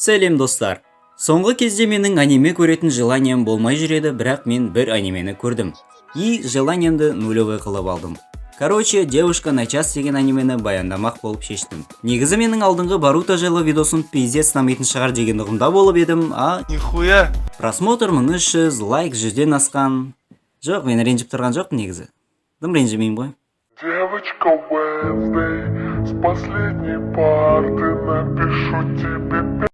Сәлем достар. Соңғы кезде менің аниме көретін желанием болмай жүреді, бірақ мен бір анимені көрдім. И желаниемді нулевой қылып алдым. Короче, девушка на час деген анимені баяндамақ болып шештім. Негізі менің алдыңғы Боруто жайлы видосын пиздец намайтын шығар деген ұғымда болып едім, Нихуя! Просмотр 1300, лайк 100-ден асқан. Жоқ, мен ренжіп тұрған жоқ негізі. Дым ренжімеймін ғой. Девочка Wednesday, с последней парты напишу тебе.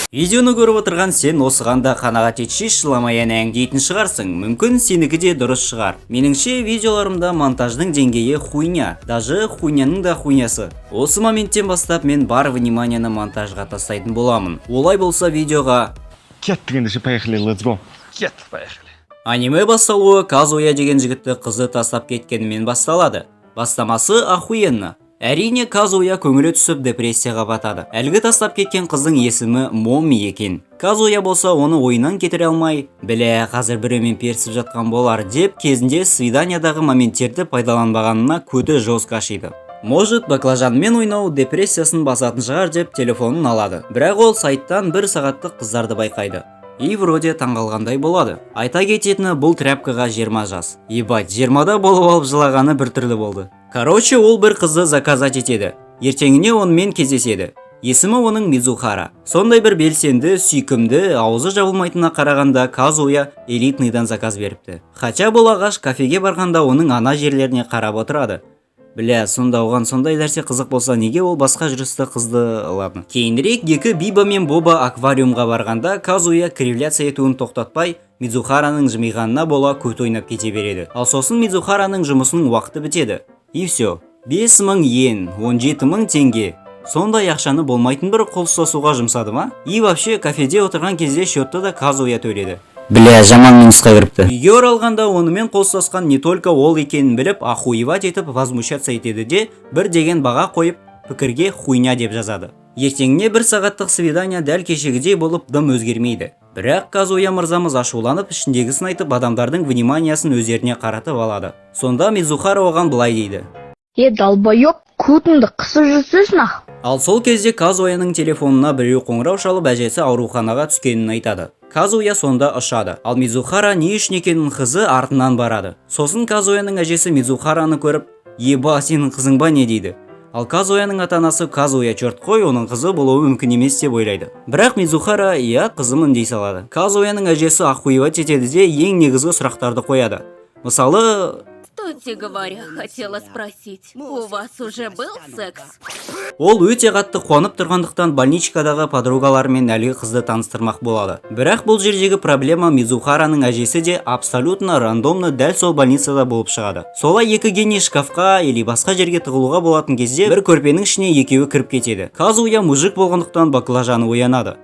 Видеоны көріп отырған сен осыған да қанағат етші шыламаян әң дейтін шығарсың. Мүмкін сенікі де дұрыс шығар. Меніңше видеоларымда монтаждың деңгейі хуйня. Даже хуйняның да хуйнясы. Осы моменттен бастап мен бар вниманияны монтажға тастайтын боламын. Олай болса видеоға Кеттік ендеше, поехали, let's go. Кеттік, поехали. Аниме басталуы Казуя деген жігітті қызы тастап кеткенімен басталады. Бастамасы охуенно. Әрине Казуя көңілі түсіп депрессияға батады. Әлгі тастап кеткен қыздың есімі Моми екен. Казуя болса оны ойынан кетіре алмай, біле қазір біреумен перісіп жатқан болар деп кезінде свиданиядағы моменттерді пайдаланбағанына көті жосқа ашиды. Может, баклажанмен ойнау депрессиясын басатын шығар деп телефонын алады. Бірақ ол сайттан бір сағаттық қыздарды байқайды. И вроде таңғалғандай болады. Айта кететіні, бұл тряпкаға 20 жас. Ебать, 20-да болып алып жылағаны бір түрлі болды. Короче, ол бір қызды заказать етеді. Ертеңіне онымен кездеседі. Есімі оның Мизухара. Сондай бір белсенді, сүйкімді, аузы жабылмайтынына қарағанда Казуя элитныйдан заказ беріпті. Хача бұл ағаш кафеге барғанда оның ана жерлеріне қарап отырады. Бля, сонда оған сондай нәрсе қызық болса, неге ол басқа жүрісті қызды ладно. Кейінірек екі Биба мен Боба аквариумға барғанда Казуя кривляция етуін тоқтатпай, Мизухараның жымиғанына бола көт ойнап кете береді. Ал сосын Мизухараның жұмысының уақыты бітеді. И все. 5000 йен, 17000 теңге. Сондай ақшаны болмайтын бір қол ұстасуға жұмсады ма? И вообще кафеде отырған кезде счетты да Казуя төледі. Бля, жаман минусқа кіріпті. Үйге оралғанда онымен қол ұстасқан не только ол екенін біліп, охуевать етіп возмущаться етеді де, бір деген баға қойып, пікірге хуйня деп жазады. Ертеңіне бір сағаттық свидания дәл кешегідей болып дым өзгермейді. Бірақ Казуя мырзамыз ашуланып, ішіндегісін айтып, адамдардың вниманиясын өздеріне қаратып алады. Сонда Мизухара оған былай дейді: Долбоёб, көтіңді қысып жүрсесің ақ. Ал сол кезде Казуяның телефонына біреу қоңырау шалып әжесі ауруханаға түскенін айтады. Казуя сонда ұшады. Ал Мизухара не үшін екенін қызы артынан барады. Сосын Казуяның әжесі Мизухараны көріп, еба, сенің қызың ба не дейді. Ал Казуяның ата-анасы Казуя черт қой, оның қызы болуы мүмкін емес деп ойлайды. Бірақ Мизухара иә қызымын дей салады. Казуяның әжесі охуевать етеді де ең негізгі сұрақтарды қояды. Мысалы, Кстати говоря, хотела спросить, у вас уже был секс? Ол өте қатты қуанып тұрғандықтан больничкадағы подругаларымен әлгі қызды таныстырмақ болады. Бірақ бұл жердегі проблема Мизухараның әжесі де абсолютно рандомны дәл сол больницада болып шығады. Солай екі гений шкафқа или басқа жерге тығылуға болатын кезде бір көрпенің ішіне екеуі кіріп кетеді. Казуя мужик болғандықтан баклажаны оянады.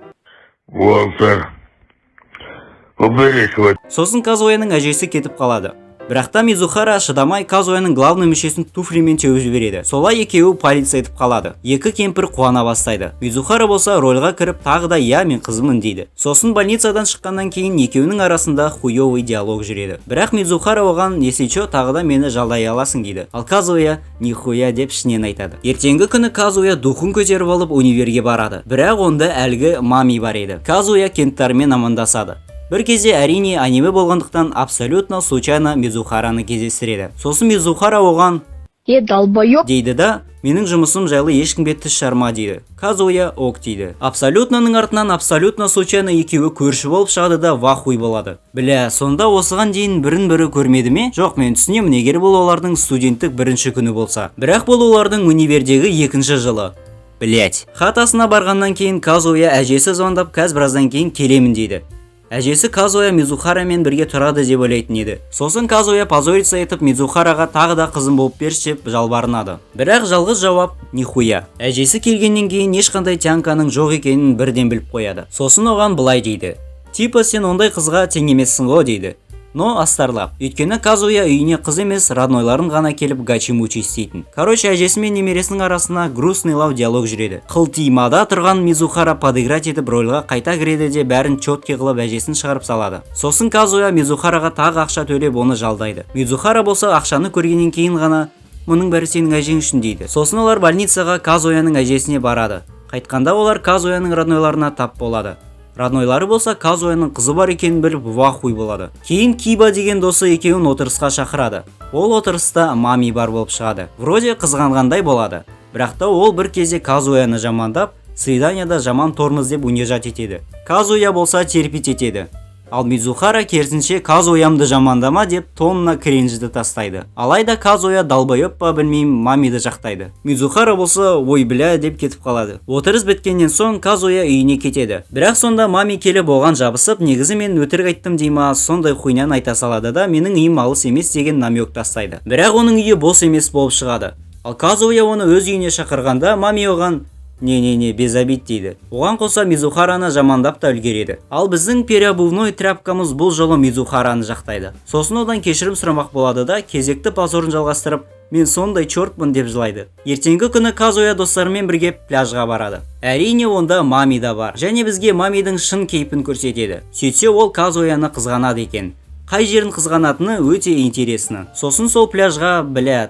Сосын Казуяның әжесі кетіп қалады. Бірақта Мизухара шыдамай Казуяның главный мүшесін туфлимен теуіп жібереді. Солай екеуі полиция етіп қалады. Екі кемпір қуана бастайды. Мизухара болса рольға кіріп тағы да я мен қызымын дейді. Сосын больницадан шыққаннан кейін екеуінің арасында хуёвый диалог жүреді. Бірақ Мизухара оған есечо тағы да мені жалдай аласың дейді. Ал Казуя нихуя деп ішінен айтады. Ертеңгі күні Казуя духын көтеріп алып универге барады. Бірақ онда әлгі Мами бар еді. Казуя кенттармен амандасады. Бір кезде әрине аниме болғандықтан абсолютно случайно Мизухараны кездестіреді. Сосын Мизухара оған Долбоёб дейді да, менің жұмысым жайлы ешкімге тіс жарма дейді. Казуя ок дейді. Абсолютноның артынан абсолютно случайно екеуі көрші болып шығады да вахуй болады. Бля, сонда осыған дейін бірін-бірі көрмеді ме? Жоқ, мен түсінемін, егер бұл олардың студенттік бірінші күні болса. Бірақ бұл олардың универдегі екінші жылы. Блять. Хатасына барғаннан кейін Казуя әжесі звондап, қазір біраздан кейін келемін дейді. Әжесі Казуя Мизухарамен бірге тұрады деп ойлайтын еді. Сосын Казуя позорица етіп Мизухараға тағы да қызым болып берші деп жалбарынады. Бірақ жалғыз жауап нихуя. Әжесі келгеннен кейін ешқандай тянканың жоқ екенін бірден біліп қояды. Сосын оған былай дейді: типа сен ондай қызға тең емессің ғой дейді. Но астарлап. Өйткені Казуя үйіне қыз емес, роднойларын ғана келіп гачи-мучи істейтін. Короче, әжесі мен немересінің арасына грустныйлау диалог жүреді. Қылтимада тұрған Мизухара подыграть етіп рольға қайта кіреді де бәрін четкий қылып әжесін шығарып салады. Сосын Казуя Мизухараға тағы ақша төлеп оны жалдайды. Мизухара болса ақшаны көргеннен кейін ғана мұның бәрі сенің әжең үшін дейді. Сосын олар больницаға Казуяның әжесіне барады. Қайтқанда олар Казуяның роднойларына тап болады. Роднойлары болса Казуяның қызы бар екенін біліп вахуй болады. Кейін Киба деген досы екеуін отырысқа шақырады. Ол отырыста Мами бар болып шығады. Вроде қызғанғандай болады. Бірақ та ол бір кезде Казуяны жамандап, свиданияда жаман тормыз деп унижать етеді. Казуя болса терпеть етеді. Ал Мизухара керісінше Казуямды жамандама деп тонна кринжді тастайды. Алайда Казуя далбайып па білмеймін Мамиді жақтайды. Мизухара болса ой бля деп кетіп қалады. Отырыс біткеннен соң Казуя үйіне кетеді. Бірақ сонда Мами келіп оған жабысып, негізі мен өтірік айттым дейма, сондай хуйнан айта салады да менің үйім алыс емес деген намек тастайды. Бірақ оның үйі бос емес болып шығады. Ал Казуя оны өз үйіне шақырғанда Мами оған не без обид дейді. Оған қоса Мизухараны жамандап та үлгереді. Ал біздің переобувной тряпкамыз бұл жолы Мизухараны жақтайды. Сосын одан кешірім сұрамақ болады да кезекті позорын жалғастырып, мен сондай чортпын деп жылайды. Ертеңгі күні Казуя достарымен бірге пляжға барады. Әрине онда Мами да бар. Және бізге Мамидің шын кейпін көрсетеді. Сөйтсе ол Казуяны қызғанады екен. Қай жерін қызғанатыны өте интересны. Сосын сол пляжға,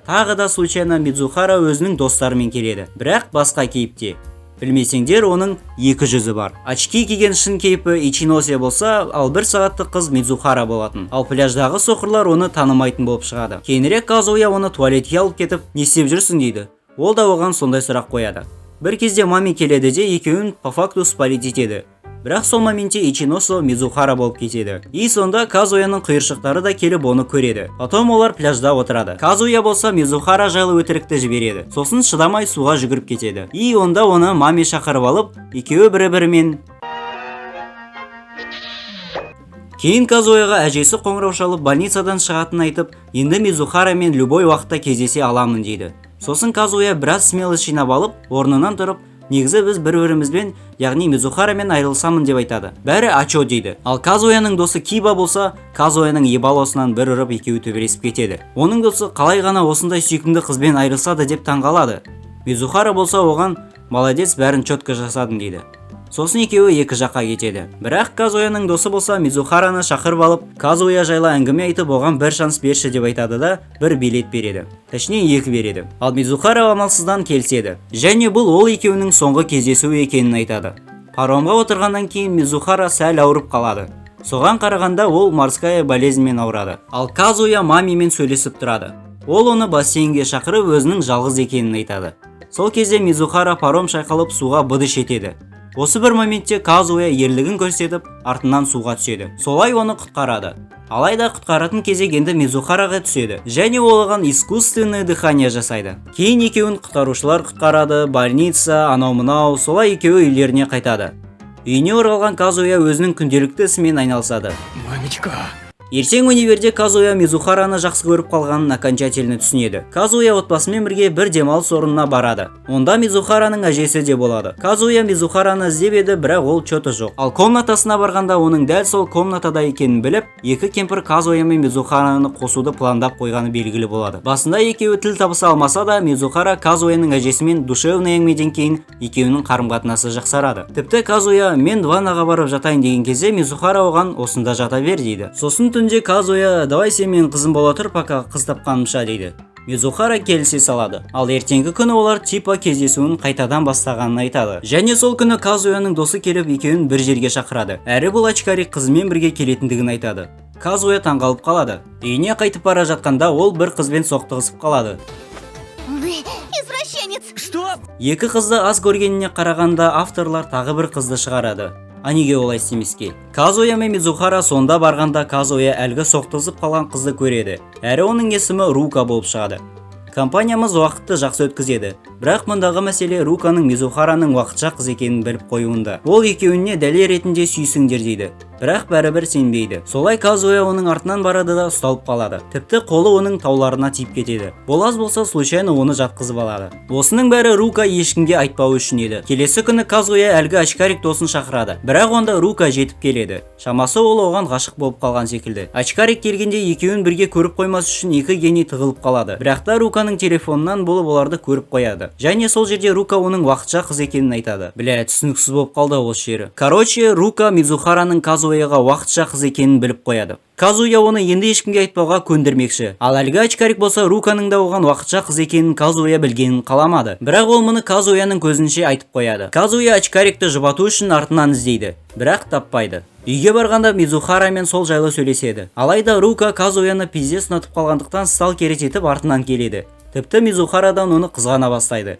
тағы да случайно Мизухара өзінің достарымен келеді. Бірақ басқа кейіпте. Білмесеңдер, оның екі жүзі бар. Очки киген шын кейпі Ичиносе болса, ал бір сағаттық қыз Мизухара болатын. Ал пляждағы соқырлар оны танымайтын болып шығады. Кейінірек Казуя оны туалетке алып кетіп, не істеп жүрсің дейді. Ол да оған сондай сұрақ қояды. Бір кезде Мами келеді де екеуін по факту спалить етеді. Бірақ сол моментте Ичиносо Мизухара болып кетеді. И сонда Казуяның құйыршықтары да келіп оны көреді. Потом олар пляжда отырады. Казуя болса Мизухара жайлы өтірікті жібереді. Сосын шыдамай суға жүгіріп кетеді. И онда оны Мами шақырып алып, екеуі бірі-бірімен. Кейін Казуяға әжесі қоңырау шалып больницадан шығатынын айтып, енді Мизухарамен любой уақытта кездесе аламын дейді. Сосын Казуя біраз смелость жинап алып, орнынан тұрып, негізі біз бір-бірімізбен, яғни Мизухарамен айырылсамын деп айтады. Бәрі ачо дейді. Ал Казуяның досы Киба болса, Казуяның ебалосынан бір ұрып екеуі төбелесіп кетеді. Оның досы қалай ғана осындай сүйкімді қызбен айырылсады деп таңғалады. Мизухара болса оған молодец, бәрін четко жасадың дейді. Сосын екеуі екі жаққа кетеді. Бірақ Казуяның досы болса Мизухараны шақырып алып, Казуя жайлы әңгіме айтып, оған бір шанс берші деп айтады да бір билет береді. Точнее, екі береді. Ал Мизухара амалсыздан келіседі. Және бұл ол екеуінің соңғы кездесуі екенін айтады. Паромға отырғаннан кейін Мизухара сәл ауырып қалады. Соған қарағанда ол морская болезньмен ауырады. Ал Казуя Мамимен сөйлесіп тұрады. Ол оны бассейнге шақырып өзінің жалғыз екенін айтады. Сол кезде Мизухара паром шайқалып суға быдыш етеді. Осы бір моментте Казуя ерлігін көрсетіп, артынан суға түседі. Солай оны құтқарады. Алайда құтқаратын кезек енді Мизухараға түседі. Және ол оған искусственное дыхание жасайды. Кейін екеуін құтқарушылар құтқарады, больница, анау-мынау, солай екеуі үйлеріне қайтады. Үйіне оралған Казуя өзінің күнделікті ісімен айналысады. Мамечка. Ертең универде Казуя Мизухараны жақсы көріп қалғанын окончательно түсінеді. Казуя отбасымен бірге бір демалыс орнына барады. Онда Мизухараның әжесі де болады. Казуя Мизухараны іздеп еді, бірақ ол чоты жоқ. Ал комнатасына барғанда оның дәл сол комнатада екенін біліп, екі кемпір Казуя мен Мизухараны қосуды пландап қойғаны белгілі болады. Басында екеуі тіл табыса алмаса да, Мизухара Казуяның әжесімен душевный әңгімеден кейін екеуінің қарым-қатынасы жақсарады. Тіпті Казуя мен ваннаға барып жатайын деген кезде Мизухара оған осында жата бер дейді. Сосын түнде Казуя давай сен мен қызым бола тұр, пока қыз тапқанымша дейді. Мизухара келісе салады. Ал ертеңгі күні олар типа кездесуін қайтадан бастағанын айтады. Және сол күні Казуяның досы келіп екеуін бір жерге шақырады. Әрі бұл очкарик қызымен бірге келетіндігін айтады. Казуя таңғалып қалады. Үйіне қайтып бара жатқанда ол бір қызбен соқтығысып қалады. Извращенец! Что? Екі қызды аз көргеніне қарағанда авторлар тағы бір қызды шығарады. Неге олай істемеске? Казуя мен Мизухара сонда барғанда Казуя әлгі соқтығысып қалған қызды көреді. Әрі оның есімі Рука болып шығады. Компаниямыз уақытты жақсы өткізеді. Бірақ мұндағы мәселе Руканың Мизухараның уақытша қыз екенін біліп қоюында. Ол екеуіне дәлел ретінде сүйсіңдер дейді. Бірақ бәрібір сенбейді. Солай Казуя оның артынан барады да ұсталып қалады. Тіпті қолы оның тауларына тиіп кетеді. Бұл аз болса случайно оны жатқызып алады. Осының бәрі Рука ешкімге айтпау үшін еді. Келесі күні Казуя әлгі очкарик досын шақырады. Бірақ онда Рука жетіп келеді. Шамасы ол оған ғашық болып қалған секілді. Очкарик келгенде екеуін бірге көріп қоймас үшін екі гений тығылып қалады. Бірақ та Руканың телефонынан болып оларды көріп қояды. Және сол жерде Рука оның уақытша қыз екенін айтады. Түсініксіз болып қалды осы жері. Короче, Рука Мизухараның Казуяға уақытша қыз екенін біліп қояды. Казуя оны енді ешкімге айтпауға көндірмекші. Ал әлгі очкарик болса Руканың да оған уақытша қыз екенін Казуя білгенін қаламады. Бірақ ол мұны Казуяның көзінше айтып қояды. Казуя очкарикті жұбату үшін артынан іздейді, бірақ таппайды. Үйге барғанда Мизухарамен сол жайлы сөйлеседі. Алайда Рука Казуяны пиздес ұнатып қалғандықтан сталкер етіп артынан келеді. Тіпті Мизухарадан оны қызғана бастайды.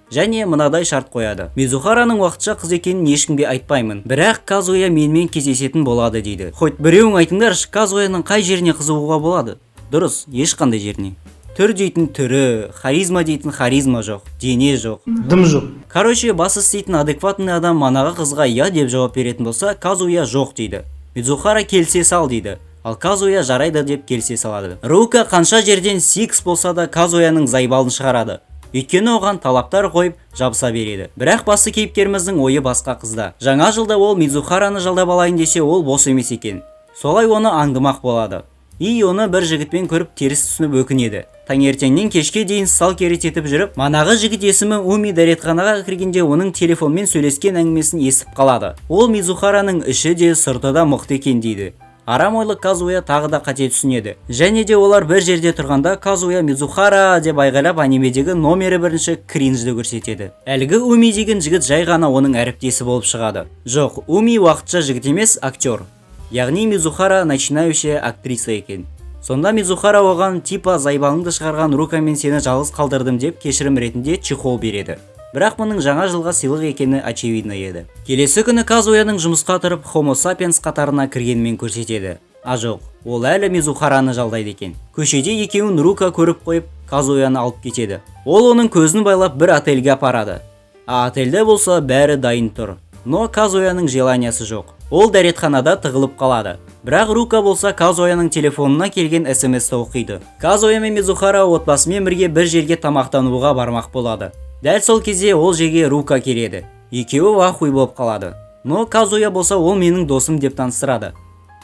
Және мынадай шарт қояды. Мизухараның уақытша қыз екенін ешкімге айтпаймын, бірақ Казуя менімен кездесетін болады дейді. Хоть біреуің айтыңдаршы, Казуяның қай жеріне қызығуға болады? Дұрыс, ешқандай жеріне. Түр дейтін түрі, харизма дейтін харизма жоқ, дене жоқ, дым жоқ. Короче, бас істейтін адекватный адам манаға қызға я деп жауап беретін болса, Казуя жоқ дейді. Мизухара келсе сал дейді. Ал Казуя жарайды деп келсе салады. Рука қанша жерден сикс болса да Казуяның зайбалын шығарады. Өйткені оған талаптар қойып жабыса береді. Бірақ басты кейіпкеріміздің ойы басқа қызда. Жаңа жылда ол Мизухараны жалдап алайын десе, ол бос емес екен. Солай оны аңдымақ болады. И оны бір жігітпен көріп теріс түсініп өкінеді. Таңертеңнен кешке дейін сталкер етіп жүріп, манағы жігіт есімі Уми дәретханаға кіргенде оның телефонмен сөйлескен әңгімесін естіп қалады. Ол Мизухараның іші де сырты да мықты екен дейді. Арам ойлы Казуя тағы да қате түсінеді. Және де олар бір жерде тұрғанда Казуя Мизухара деп айғайлап анимедегі номері бірінші кринжді көрсетеді. Әлгі Уми деген жігіт жай ғана оның әріптесі болып шығады. Жоқ, Уми уақытша жігіт емес, актер. Яғни Мизухара начинающая актриса екен. Сонда Мизухара оған типа зайбалыңды шығарған Рукамен сені жалғыз қалдырдым деп кешірім ретінде чехол береді. Бірақ мұның жаңа жылға сыйлық екені очевидно еді. Келесі күні Казуяның жұмысқа тұрып Homo sapiens қатарына кіргенмен көрсетеді. А жоқ, ол әлі Мизухараны жалдайды екен. Көшеде екеуін Рука көріп қойып, Казуяны алып кетеді. Ол оның көзін байлап бір отельге апарады. А отельде болса бәрі дайын тұр. Но Казуяның желаниясы жоқ. Ол дәретханада тығылып қалады. Бірақ Рука болса Казуяның телефонына келген SMS-ті оқиды. Казуя мен Мизухара отбасымен бірге бір жерге тамақтануға бармақ болады. Дәл сол кезде ол жерге Рука келеді. Екеуі ахуй болып қалады. Но Казуя болса ол менің досым деп таныстырады.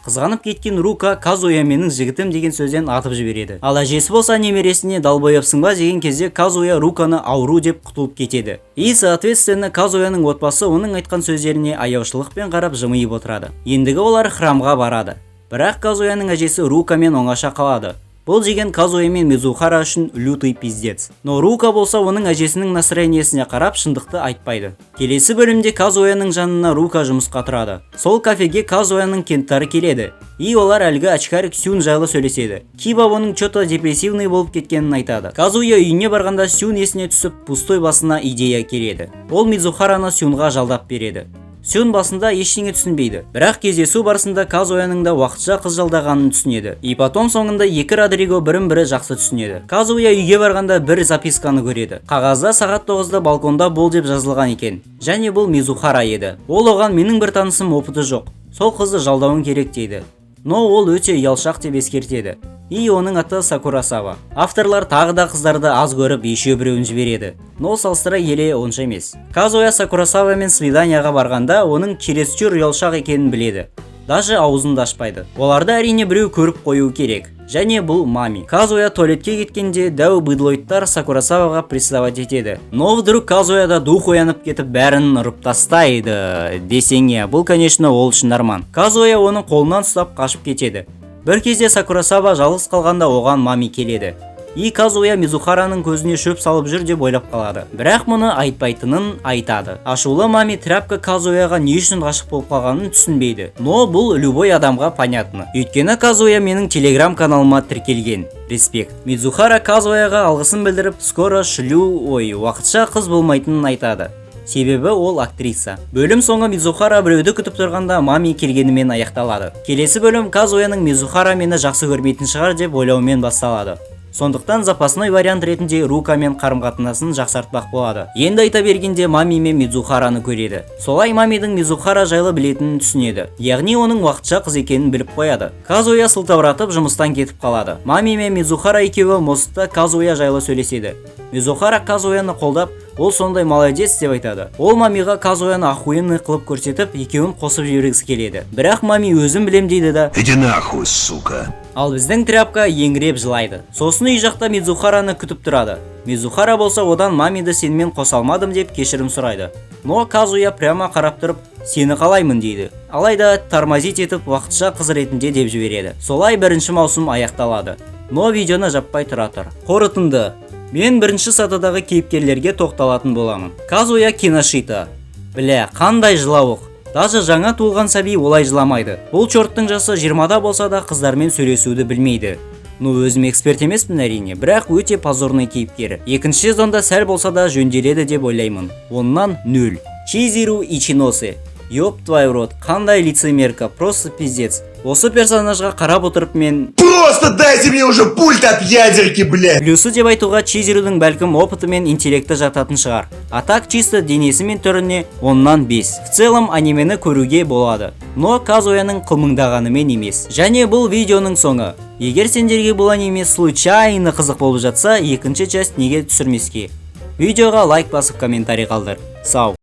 Қызғанып кеткен Рука Казуя менің жігітім деген сөзден атып жібереді. Ал әжесі болса немересіне далбояпсың ба деген кезде Казуя Руканы ауру деп құтылып кетеді. И соответственно Казуяның отбасы оның айтқан сөздеріне аяушылықпен қарап жымиып отырады. Ендігі олар храмға барады. Бірақ Казуяның әжесі Рукамен оңаша қалады. Бұл деген Казуя мен Мизухара үшін лютый пиздец. Но Рука болса оның әжесінің настроениесіне қарап шындықты айтпайды. Келесі бөлімде Казуяның жанына Рука жұмысқа тұрады. Сол кафеге Казуяның кенттары келеді. И олар әлгі очкарик Сюн жайлы сөйлеседі. Киба оның чото депрессивный болып кеткенін айтады. Казуя үйіне барғанда Сюн есіне түсіп, пустой басына идея келеді. Ол Мизухараны Сюнға жалдап береді. Сюн басында ештеңе түсінбейді. Бірақ кездесу барысында Казуяның да уақытша қыз жалдағанын түсінеді. И потом соңында екі Родриго бірін-бірі жақсы түсінеді. Казуя үйге барғанда бір записканы көреді. Қағазда сағат 9-да балконда бол деп жазылған екен. Және бұл Мизухара еді. Ол оған менің бір танысым опыты жоқ. Сол қызды жалдауың керек дейді. Но ол өте ұялшақ деп ескертеді. И оның аты Сакурасава. Авторлар тағы да қыздарды аз көріп, ешеу біреуін жібереді. Но салыстыра келе онша емес. Казуя Сакурасавамен свиданияға барғанда оның чересчур ұялшақ екенін біледі. Даже аузын да ашпайды. Оларды әрине біреу көріп қою керек. Және бұл Мами. Казуя туалетке кеткенде дәу быдлоидтар Сакурасаваға приставать етеді. Но вдруг Казуяда дух оянып кетіп бәрін ұрып тастайды. Десеңе, бұл конечно ол үшін арман. Казуя оның қолынан ұстап қашып кетеді. Бір кезде Сакурасава жалғыз қалғанда оған Мами келеді. И Казуя Мизухараның көзіне шөп салып жүр деп ойлап қалады. Бірақ мұны айтпайтынын айтады. Ашулы Мами тряпка Казуяға не үшін ғашық болып қалғанын түсінбейді. Но бұл любой адамға понятно. Өйткені Казуя менің телеграм каналыма тіркелген. Респект. Мизухара Казуяға алғысын білдіріп, скоро уақытша қыз болмайтынын айтады. Себебі ол актриса. Бөлім соңы Мизухара біреуді күтіп тұрғанда Мами келгенімен аяқталады. Келесі бөлім Казуяның Мизухара мені жақсы көрмейтін шығар деп ойлаумен басталады. Сондықтан запасной вариант ретінде Рука мен қарым-қатынасын жақсартпақ болады. Енді айта бергенде Мами мен Мизухараны көреді. Солай Мамидің Мизухара жайлы білетінін түсінеді. Яғни оның уақытша қыз екенін біліп қояды. Казуя сылтауратып жұмыстан кетіп қалады. Мами мен Мизухара екеуі мостта Казуя жайлы сөйлеседі. Мизухара Казуяны қолдап, ол сондай молодец деп айтады. Ол Мамиға Казуяны охуенный қылып көрсетіп, екеуін қосып жібергісі келеді. Бірақ Мами өзім білем дейді да. Иди нахуй, сука. Ал біздің тряпка еңіреп жылайды. Сосын үй жақта Мизухараны күтіп тұрады. Мизухара болса одан Мамиді сенімен қоса алмадым деп кешірім сұрайды. Но Казуя прямо қарап тұрып, сені қалаймын дейді. Алайда тормозить етіп уақытша қыз ретінде деп жібереді. Солай бірінші маусым аяқталады. Но видеоны жаппай тұра тұр. Қорытынды. Мен бірінші сатыдағы кейіпкерлерге тоқталатын боламын. Казуя Киношита. Бля, қандай жылауық. Даже жаңа туылған сәби олай жыламайды. Бұл чорттың жасы 20-да болса да қыздармен сөйлесуді білмейді. Ну, өзім эксперт емеспін әрине, бірақ өте позорный кейіпкері. Екінші сезонда сәл болса да жөнделеді деп ойлаймын. Оннан 0. Чизиру Ичиносе. Ёп твой рот, қандай лицемерка, просто пиздец. Осы персонажға қарап отырып мен... Просто дайте мне уже пульт от ядерки, блядь! Плюсы деп айтуға Чизирудің бәлкім опыты мен интеллекті жататын шығар. А так чисто денесі мен түріне оннан 5. В целом анимені көруге болады. Но Казуяның қылмыңдағанымен емес. Және бұл видеоның соңы. Егер сендерге бұл аниме случайно қызық болып жатса, екінші часть неге түсірмеске? Видеоға лайк басып комментарий қалдыр. Сау!